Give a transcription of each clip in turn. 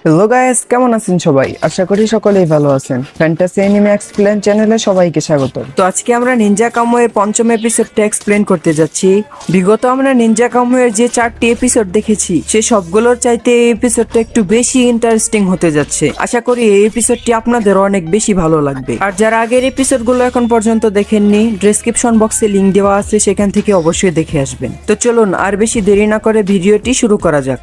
Hello guys, কেমন আছেন সবাই? আশা করি সকলেই ভালো আছেন। ফ্যান্টাসি অ্যানিমে এক্সপ্লেন চ্যানেলে সবাইকে স্বাগত। তো আজকে আমরা নিনজা কামোয়ের পঞ্চম এপিসোডটা এক্সপ্লেন করতে যাচ্ছি। বিগত আমরা নিনজা কামোয়ের যে 4টি এপিসোড দেখেছি, সে সবগুলোর চাইতে এই এপিসোডটা একটু বেশি ইন্টারেস্টিং হতে যাচ্ছে। আশা করি এই এপিসোডটি আপনাদের অনেক বেশি ভালো লাগবে। আর যারা আগের এপিসোডগুলো এখন পর্যন্ত দেখেননি, ডেসক্রিপশন বক্সে লিংক দেওয়া আছে, সেখান থেকে অবশ্যই দেখে আসবেন। তো চলুন আর বেশি দেরি না করে ভিডিওটি শুরু করা যাক।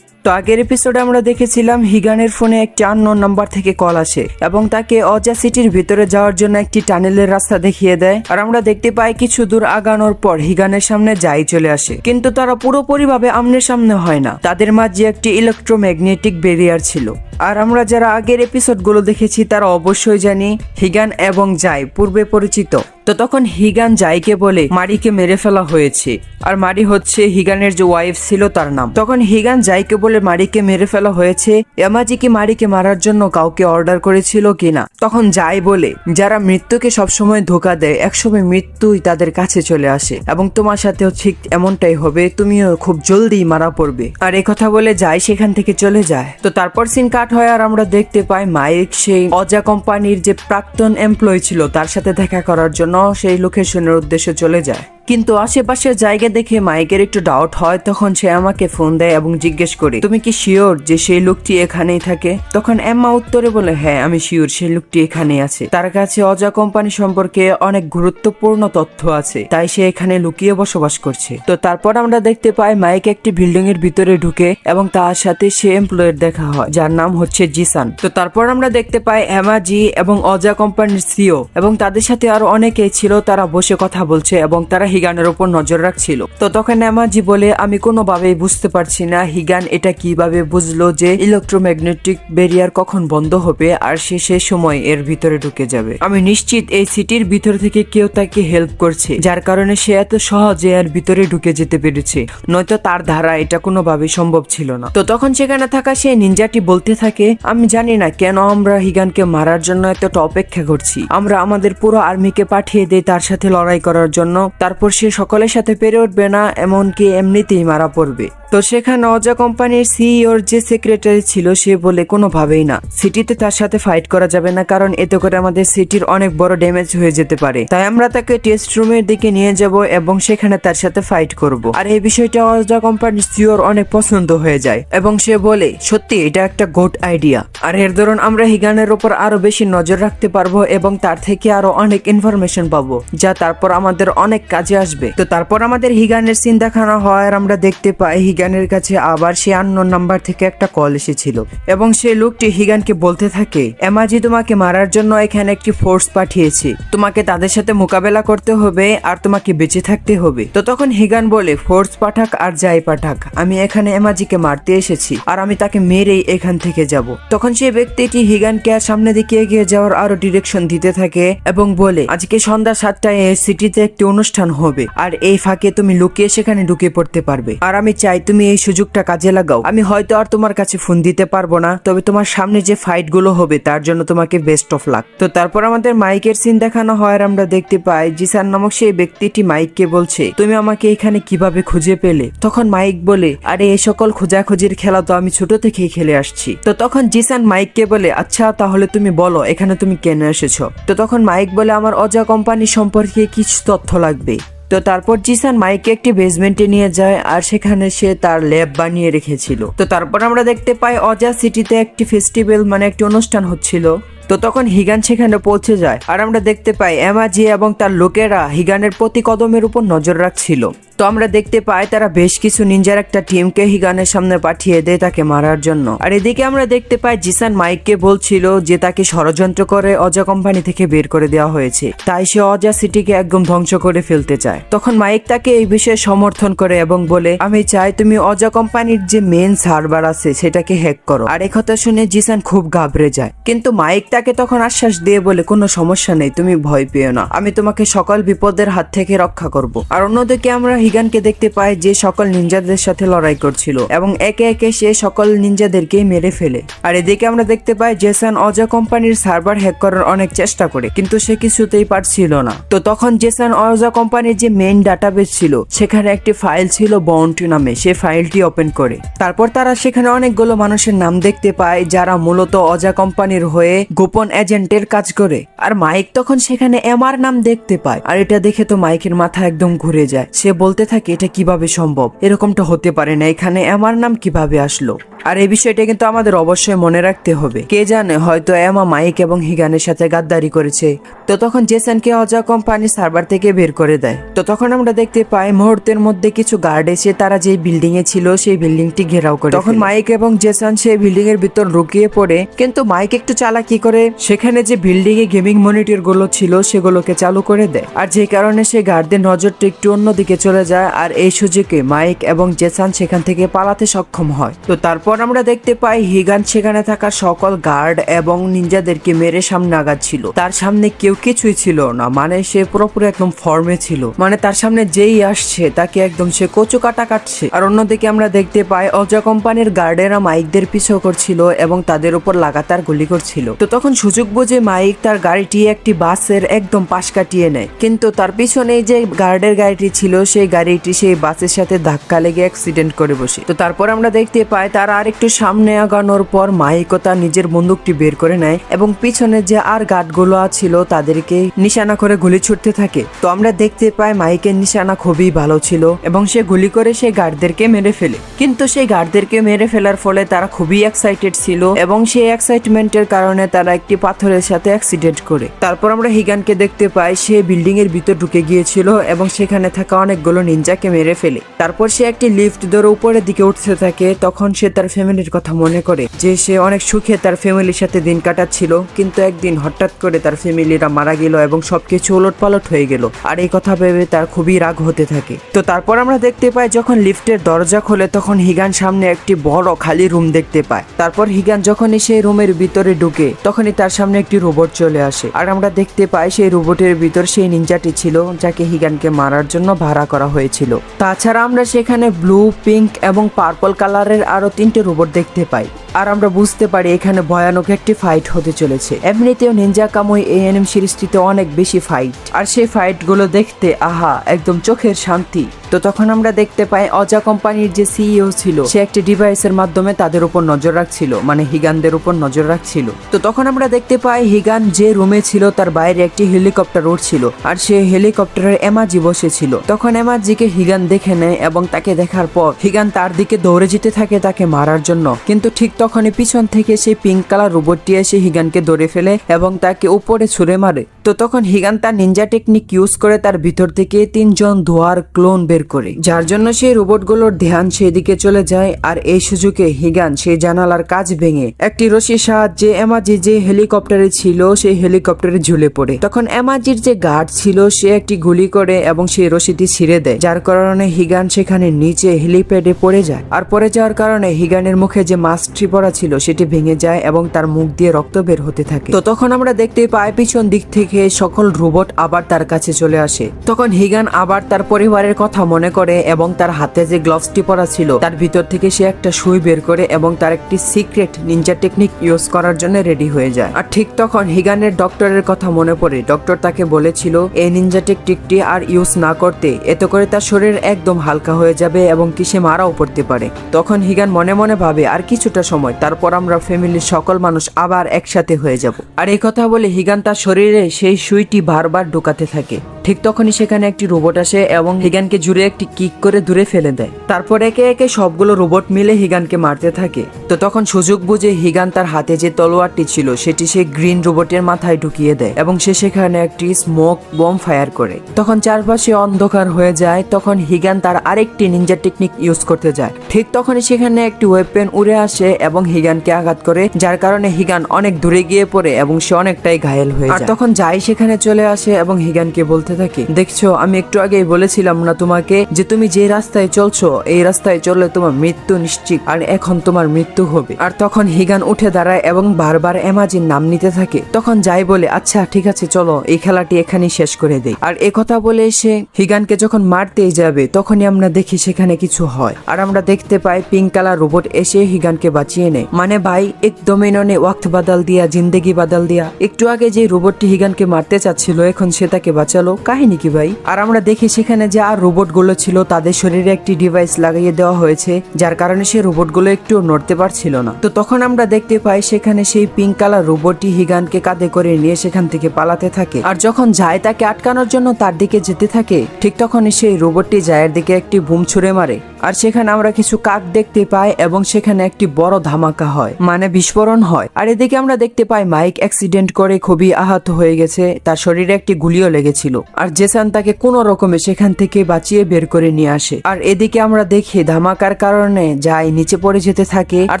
তো আগের এপিসোডে আমরা দেখেছিলাম হিগানের ফোনে একটি আননোন নাম্বার থেকে কল আসে এবং তাকে অজা সিটির ভিতরে যাওয়ার জন্য একটি টানেলের রাস্তা দেখিয়ে দেয়। আর আমরা দেখতে পাই কিছু দূর আগানোর পর হিগানের সামনে যাই চলে আসে, কিন্তু তারা পুরোপুরিভাবে আমনের সামনে হয় না। তাদের মাঝে একটি ইলেকট্রোম্যাগনেটিক ব্যারিয়ার ছিল। আর আমরা যারা আগের এপিসোডগুলো দেখেছি তারা অবশ্যই জানি হিগান এবং জাই পূর্বে পরিচিত। তো তখন হিগান জাইকে বলে মারিকে মেরে ফেলা হয়েছে, আর মারি হচ্ছে হিগানের যে ওয়াইফ ছিল তার নাম। তখন হিগান জাইকে বলে মারিকে মেরে ফেলা হয়েছে, এমাজি কি মারিকে মারার জন্য কাউকে অর্ডার করেছিল কিনা। তখন জাই বলে যারা মৃত্যুকে সবসময় ধোকা দেয়, একসময় মৃত্যুই তাদের কাছে চলে আসে এবং তোমার সাথেও ঠিক এমনটাই হবে, তুমিও খুব জলদি মারা পড়বে। আর এই কথা বলে জাই সেখান থেকে চলে যায়। তো তারপর সিন কাট হয় আর আমরা দেখতে পাই মাইক সেই অজা কোম্পানির যে প্রাক্তন এমপ্লয়ি ছিল তার সাথে দেখা করার জন্য সেই লোকেশনের উদ্দেশ্যে চলে যায়। কিন্তু আশেপাশের জায়গা দেখে মাইকের একটু ডাউট হয়। তখন সে আমাকে ফোন দেয় এবং জিজ্ঞেস করে, তুমি কি শিওর যে সেই লোকটি এখানেই থাকে? তখন এম্মা উত্তরে বলে, হ্যাঁ আমি শিওর সেই লোকটি এখানেই আছে। তার কাছে অজা কোম্পানি সম্পর্কে অনেক গুরুত্বপূর্ণ তথ্য আছে, তাই সে এখানে লুকিয়ে বসবাস করছে। তো তারপর আমরা দেখতে পাই মাইক একটি বিল্ডিং এর ভিতরে ঢুকে এবং তার সাথে সে এমপ্লয়ের দেখা হয় যার নাম হচ্ছে জিসান। তো তারপর আমরা দেখতে পাই এমাজি এবং অজা কোম্পানির সিও এবং তাদের সাথে আরো অনেকেই ছিল, তারা বসে কথা বলছে এবং তারা হিগানের উপর নজর রাখছিল। তো তখন এমাজি বলে, আমি কোনোভাবেই বুঝতে পারছি না হিগান এটা কিভাবে বুঝলো যে ইলেকট্রোম্যাগনেটিক ব্যারিয়ার কখন বন্ধ হবে আর সে সে সময় এর ভিতরে ঢুকে যাবে। আমি নিশ্চিত এই সিটির ভিতর থেকে কেউ তাকে হেল্প করছে, যার কারণে সে এত সহজে এর ভিতরে ঢুকে যেতে পেরেছে, নয়তো তার ধারা এটা কোনোভাবেই সম্ভব ছিল না। তো তখন সেখানে থাকা সেই নিনজাটি বলতে থাকে, আমি জানি না কেন আমরা হিগানকে মারার জন্য এতটা অপেক্ষা করছি। আমরা আমাদের পুরো আর্মিকে পাঠিয়ে দেই তার সাথে লড়াই করার জন্য, তারপর সে সকলের সাথে পেরে উঠবে না, এমনকি এমনিতেই মারা পড়বে। তো সেখানে অজা কোম্পানির সিইওর যে সেক্রেটারি ছিল সে বলে, কোনোভাবেই না, সিটিতে তার সাথে ফাইট করা যাবে না, কারণ এতে করে আমাদের সিটির অনেক বড় ড্যামেজ হয়ে যেতে পারে। তাই আমরা তাকে টেস্ট রুমের দিকে নিয়ে যাব এবং সেখানে তার সাথে ফাইট করব। আর এই বিষয়টা অজা কোম্পানির সিইওর অনেক পছন্দ হয়ে যায় এবং সে বলে, সত্যি এটা একটা গুড আইডিয়া। আর এর দরুন আমরা হিগানের উপর আরো বেশি নজর রাখতে পারবো এবং তার থেকে আরো অনেক ইনফরমেশন পাবো, যা তারপর আমাদের অনেক কাজে আসবে। তো তারপর আমাদের হিগানের সিন দেখানো হয় আর আমরা দেখতে পাই হিগানের কাছে আবার সে আননোন নাম্বার থেকে একটা কল এসেছিল এবং সেই লোকটি হিগানকে বলতে থাকে, এমাজি তোমাকে মারার জন্য এখানে একটি ফোর্স পাঠিয়েছে, তোমাকে তাদের সাথে মোকাবেলা করতে হবে আর তোমাকে বেঁচে থাকতে হবে। তো তখন হিগান বলে, ফোর্স পাঠাক আর যাই পাঠাক, আমি এখানে এমাজিকে মারতে এসেছি আর আমি তাকে মেরেই এখান থেকে যাব। তখন সেই ব্যক্তিটি হিগানকে আর সামনে দিকে এগিয়ে যাওয়ার আরো ডিরেকশন দিতে থাকে এবং বলে, আজকে সন্ধ্যা 7টায় এই সিটিতে একটি অনুষ্ঠান হবে আর এই ফাঁকে তুমি লুকিয়ে সেখানে ঢুকে পড়তে পারবে। আর আমি চাই তুমি এই সুযোগটা কাজে লাগাও। আমি হয়তো আর তোমার কাছে ফোন দিতে পারবো না, তবে তোমার সামনে যে ফাইট গুলো হবে তার জন্য তোমাকে বেস্ট অফ লাক। তো তারপর আমাদের মাইকের সিন দেখানো হয় আর আমরা দেখতে পাই জিসান নামক সেই ব্যক্তিটি মাইককে বলছে, তুমি আমাকে এখানে কিভাবে খুঁজে পেলে? তখন মাইক বলে, আরে এই সকল খোঁজাখুঁজির খেলা তো আমি ছোট থেকেই খেলে আসছি। তো তখন জিসান মাইককে বলে, আচ্ছা তাহলে তুমি বলো এখানে তুমি কেন এসেছো? তো তখন মাইক বলে, আমার অজা কোম্পানি সম্পর্কে কিছু তথ্য লাগবে। তো তারপর জিসান মাইককে একটি বেসমেন্টে নিয়ে যায় আর সেখানে সে তার ল্যাব বানিয়ে রেখেছিল। তো তারপর আমরা দেখতে পাই অজা সিটিতে একটি ফেস্টিভ্যাল মানে একটি অনুষ্ঠান হচ্ছিল। তো তখন হিগান সেখানে পৌঁছে যায় আর আমরা দেখতে পাই এমাজি এবং তার লোকেরা হিগানের প্রতি কদমের উপর নজর রাখছিল। তো আমরা দেখতে পাই তারা বেশ কিছু নিনজার একটা টিমকে হিগানের সামনে পাঠিয়ে দেয় তাকে মারার জন্য। আর এদিকে আমরা দেখতে পাই জিসান মাইককে বলছিল যে তাকে ষড়যন্ত্র করে অজা কোম্পানি থেকে বের করে দেওয়া হয়েছে, তাই সে অজা সিটিকে একদম ধ্বংস করে ফেলতে চায়। তখন মাইক তাকে এই বিষয়ে সমর্থন করে এবং বলে, আমি চাই তুমি অজা কোম্পানির যে মেন সার্ভার আছে সেটাকে হ্যাক করো। আর এই কথা শুনে জিসান খুব ঘাবড়ে যায়, কিন্তু মাইক তাকে তখন আশ্বাস দিয়ে বলে, কোনো সমস্যা নেই, তুমি ভয় পেও না, আমি তোমাকে সকল বিপদের হাত থেকে রক্ষা করব। আর অন্যদিকে আমরা হিগানকে দেখতে পাই যে সকল নিনজাদের সাথে লড়াই করছিল এবং একে একে সে সকল নিনজাদেরকে মেরে ফেলে। আর এদিকে আমরা দেখতে পাই জেসন অজা কোম্পানির সার্ভার হ্যাক করার অনেক চেষ্টা করে, কিন্তু সে কিছুতেই পারছিল না। তো তখন জেসন অজা কোম্পানির যে মেইন ডাটাবেস ছিল সেখানে একটি ফাইল ছিল বাউন্টি নামে, সে ফাইলটি ওপেন করে। তারপর তারা সেখানে অনেকগুলো মানুষের নাম দেখতে পায় যারা মূলত অজা কোম্পানির হয়ে গোপন এজেন্টের কাজ করে। আর মাইক তখন সেখানে এমআর নাম দেখতে পায়, আর এটা দেখে তো মাইকের মাথা একদম ঘুরে যায়। সে বলতে থাকে, এটা কিভাবে সম্ভব, এরকমটা হতে পারে না, এখানে এমআর নাম কিভাবে আসলো। আর এই বিষয়টা কিন্তু আমাদের অবশ্যই মনে রাখতে হবে, কে জানে হয়তো এমা মাইক এবং হিগানের সাথে গাদ্দারি করেছে। তো তখন জেসনকে অজা কোম্পানি সার্ভার থেকে বের করে দেয়। তো তখন আমরা দেখতে পাই মুহূর্তের মধ্যে কিছু গার্ড এসে তারা যে বিল্ডিং এ ছিল সেই বিল্ডিংটি ঘেরাও করে। তখন মাইক এবং জেসন সেই বিল্ডিং এর ভিতর লুকিয়ে পড়ে, কিন্তু মাইক একটু চালাকি করে সেখানে যে বিল্ডিং এ গেমিং মনিটর গুলো ছিল সেগুলোকে চালু করে দেয়, আর যে কারণে সেই গার্ডদের নজরটা একটু অন্যদিকে চলে যায়। আর এই সুযোগে মাইক এবং জেসন সেখান থেকে পালাতে সক্ষম হয়। তো তারপর আমরা দেখতে পাই হিগান সেখানে থাকা সকল গার্ড এবং নিনজাদেরকে মেরে সামনে আগাচ্ছিল। তার সামনে কেউ কিছুই ছিল না, মানে সে পুরোপুরি একদম ফর্মে ছিল, মানে তার সামনে যেই আসছে তাকে একদম সে কচু কাটা কাটছে। আর অন্যদিকে আমরা দেখতে পাই অজা কোম্পানির গার্ডেরা মাইকদের পিছু করছিল এবং তাদের উপর লাগাতার গুলি করছিল। তো তখন সুযোগ বুঝে মাইক তার গাড়িটি একটি বাসের একদম পাশ কাটিয়ে নেয়, কিন্তু তার পিছনে যে গার্ডের গাড়িটি ছিল সেই গাড়িটি সেই বাসের সাথে ধাক্কা লেগে অ্যাক্সিডেন্ট করে বসে। তো তারপর আমরা দেখতে পাই তার আর একটু সামনে আগানোর পর মাইকও তার নিজের বন্দুকটি বের করে নেয় এবং পিছনে যে আর গার্ডগুলো ছিল তাদেরকে নিশানা করে গুলি ছুটতে থাকে। তো আমরা দেখতে পাই মাইকের নিশানা খুবই ভালো ছিল এবং সে গুলি করে সেই গার্ডদেরকে মেরে ফেলে। কিন্তু সেই গার্ডদেরকে মেরে ফেলার ফলে তারা খুবই এক্সাইটেড ছিল এবং সেই এক্সাইটমেন্টের কারণে তারা একটি পাথরের সাথে অ্যাক্সিডেন্ট করে। তারপর আমরা হিগানকে দেখতে পাই সে বিল্ডিং এর ভিতর ঢুকে গিয়েছিল এবং সেখানে থাকা অনেকগুলো নিনজাকে মেরে ফেলে। তারপর সে একটি লিফট ধরে উপরের দিকে উঠতে থাকে। তখন সে তার ফ্যামিলির কথা মনে করে যে সে অনেক সুখে তার ফ্যামিলির সাথে দিন কাটাচ্ছিল, কিন্তু একদিন হঠাৎ করে তার ফ্যামিলিরা মারা গেল এবং সবকিছু উলটপালট হয়ে গেল। আর এই কথা ভেবে তার খুবই রাগ হতে থাকে। তো তারপর আমরা দেখতে পাই যখন লিফটের দরজা খোলে তখন হিগান সামনে একটি বড় খালি রুম দেখতে পায়। তারপর হিগান যখনই সেই রুমের ভিতরে ঢুকে তখনই তার সামনে একটি রোবট চলে আসে। আর আমরা দেখতে পাই সেই রোবটের ভিতর সেই নিনজাটি ছিল যাকে হিগানকে মারার জন্য ভাড়া করা হয়েছিল। তাছাড়া আমরা সেখানে ব্লু, পিঙ্ক এবং পার্পল কালারের আরো 3টে রোবট দেখতে পাই। আর আমরা বুঝতে পারি এখানে ভয়ানক একটি ফাইট হতে চলেছে। এমনিতেও নিনজা কামুই এই অ্যানিমে সিরিজটিতে অনেক বেশি ফাইট, আর সেই ফাইট গুলো দেখতে আহা একদম চোখের শান্তি। তো তখন আমরা দেখতে পাই অজা কোম্পানির যে সিইও ছিল সে একটি ডিভাইসের মাধ্যমে তাদের উপর নজর রাখছিল, মানে হিগানদের উপর নজর রাখছিল। তো তখন আমরা দেখতে পাই হিগান যে রুমে ছিল তার বাইরে একটি হেলিকপ্টার উড়ছিল, আর সে হেলিকপ্টারের এমাজি বসেছিল। তখন এমাজিকে হিগান দেখে নেয় এবং তাকে দেখার পর হিগান তার দিকে দৌড়ে যেতে থাকে তাকে মারার জন্য, কিন্তু ঠিক তখনই পিছন থেকে সেই পিঙ্ক কালার রোবটটি এসে হিগানকে ধরে ফেলে এবং তাকে উপরে ছুঁড়ে মারে। তো তখন হিগান তার নিনজা টেকনিক ইউজ করে তার ভিতর থেকে 3জন ধোয়ার ক্লোন বের করে, যার জন্য সেই রোবটগুলোর ধ্যান সেদিকে চলে যায়। আর এই সুযোগে হিগান সেই জানালার কাঁচ ভেঙে একটি রশির সাহায্যে এমাজি যে হেলিকপ্টারে ছিল সেই হেলিকপ্টারে ঝুলে পড়ে। তখন এমাজির যে গার্ড ছিল সে একটি গুলি করে এবং সেই রশিটি ছিঁড়ে দেয়, যার কারণে হিগান সেখানে নিচে হেলিপ্যাডে পড়ে যায়। আর পড়ে যাওয়ার কারণে হিগানের মুখে যে মাস্কটি পরা ছিল সেটি ভেঙে যায় এবং তার মুখ দিয়ে রক্ত বের হতে থাকে। তো তখন আমরা দেখতে পাই পিছন দিক থেকে সকল রোবট আবার তার কাছে চলে আসে। তখন হিগান আবার তার পরিবারের কথা মনে করে এবং তার হাতে যে গ্লাভসটি পরা ছিল তার ভিতর থেকে সে একটা সুই বের করে এবং তার একটি সিক্রেট নিনজা টেকনিক ইউজ করার জন্য রেডি হয়ে যায়। আর ঠিক তখন হিগানের ডক্টরের কথা মনে পড়ে। ডক্টর তাকে বলেছিল এই নিনজা টেকনিকটি আর ইউজ না করতে, এতে করে তার শরীর একদম হালকা হয়ে যাবে এবং কি সে মারাও পড়তে পারে। তখন হিগান মনে মনে ভাবে আর কিছুটা সময়, তারপর আমরা ফ্যামিলির সকল মানুষ আবার একসাথে হয়ে যাব। আর এই কথা বলে হিগান তার শরীরে সেই সুইটি বারবার ঢোকাতে থাকে। ঠিক তখনই সেখানে একটি রোবট আসে এবং হিগানকে জুড়ে একটি কিক করে দূরে ফেলে দেয়। তারপর একে একে সবগুলো রোবট মিলে হিগানকে মারতে থাকে। তো তখন সুযোগ বুঝে হিগান তার হাতে যে তলোয়ারটি ছিল সেটি সে গ্রিন রোবটের মাথায় ঢুকিয়ে দেয় এবং সে সেখানে একটি স্মোক বম ফায়ার করে। তখন চারপাশে অন্ধকার হয়ে যায়। তখন হিগান তার আরেকটি নিনজা টেকনিক ইউজ করতে যায়। ঠিক তখনই সেখানে একটি ওয়েপেন উড়ে আসে এবং হিগানকে আঘাত করে, যার কারণে হিগান অনেক দূরে গিয়ে পড়ে এবং সে অনেকটাই ঘায়েল হয়ে যায়। আর তখন যাই সেখানে চলে আসে এবং হিগানকে বলতে বলতে থাকে, দেখছো আমি একটু আগেই বলেছিলাম না তোমাকে যে তুমি যে রাস্তায় চলছো এই রাস্তায় চললে তোমার মৃত্যু নিশ্চিত, আর এখন তোমার মৃত্যু হবে। আর তখন হিগান উঠে দাঁড়ায় এবং বারবার এমাজির নাম নিতে থাকে। তখন যাই বলে, আচ্ছা ঠিক আছে চলো এই খেলাটি এখানেই শেষ করে দেই। আর একথা বলে এসে হিগানকে যখন মারতেই যাবে তখনই আমরা দেখি সেখানে কিছু হয়, আর আমরা দেখতে পাই পিঙ্ক কালার রোবট এসে হিগানকে বাঁচিয়ে নেয়। মানে ভাই একদমই ননে ওয়াক্ত বাদাল দিয়া জিন্দেগি বাদাল দিয়া, একটু আগে যে রোবটটি হিগানকে মারতে চাচ্ছিল এখন সে তাকে বাঁচালো, কাহিনী কি ভাই? আর আমরা দেখি সেখানে যে আর রোবট গুলো ছিল তাদের শরীরে একটি ডিভাইস লাগিয়ে দেওয়া হয়েছে, যার কারণে সে রোবট গুলো একটু নড়তে পারছিল না। তো তখন আমরা দেখতে পাই সেখানে সেই পিঙ্ক কালার রোবটটি হিগানকে কাঁধে করে নিয়ে সেখান থেকে পালাতে থাকে। আর যখন যায় তাকে আটকানোর জন্য তার দিকে যেতে থাকে, ঠিক তখনই সেই রোবটটি জায়ের দিকে একটি বুম ছুড়ে মারে। আর সেখানে আমরা কিছু কাক দেখতে পাই এবং সেখানে একটি বড় ধামাকা হয়, মানে বিস্ফোরণ হয়। আর এদিকে আমরা দেখতে পাই মাইক অ্যাক্সিডেন্ট করে খুবই আহত হয়ে গেছে, তার শরীরে একটি গুলিও লেগেছিল। আর জেসান তাকে কোনো রকমে সেখান থেকে বাঁচিয়ে বের করে নিয়ে আসে। আর এদিকে আমরা দেখি ধামাকার কারণে জায় নিচে পড়ে যেতে থাকে। আর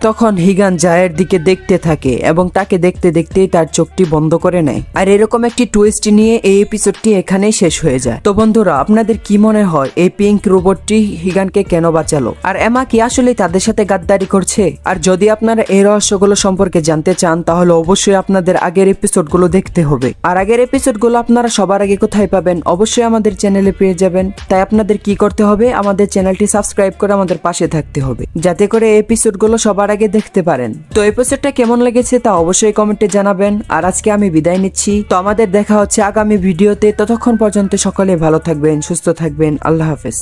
তখন হিগান জায়ের দিকে দেখতে থাকে এবং তাকে দেখতে দেখতেই তার চোখটি বন্ধ করে নেয়। আর এরকম একটি টুইস্ট নিয়ে এই এপিসোডটি এখানেই শেষ হয়ে যায়। তো বন্ধুরা আপনাদের কি মনে হয় এই পিঙ্ক রোবটটি হিগানকে কেন বাঁচালো, আর এমা কি আসলে তাদের সাথে গাদ্দারি করছে? আর যদি আপনারা এই রহস্যগুলো সম্পর্কে জানতে চান তাহলে অবশ্যই আপনাদের আগের এপিসোডগুলো দেখতে হবে। আর আগের এপিসোডগুলো আপনারা সবার আগে কোথায় পাবেন? অবশ্যই আমাদের চ্যানেলে পেয়ে যাবেন। তাই আপনাদের কি করতে হবে, আমাদের চ্যানেলটি সাবস্ক্রাইব করে আমাদের পাশে থাকতে হবে, যাতে করে এই এপিসোডগুলো সবার আগে দেখতে পারেন। তো এপিসোডটা কেমন লেগেছে তা অবশ্যই কমেন্টে জানাবেন। আর আজকে আমি বিদায় নিচ্ছি, তো আমাদের দেখা হচ্ছে আগামী ভিডিওতে। ততক্ষণ পর্যন্ত সকলে ভালো থাকবেন, সুস্থ থাকবেন। আল্লাহ হাফেজ।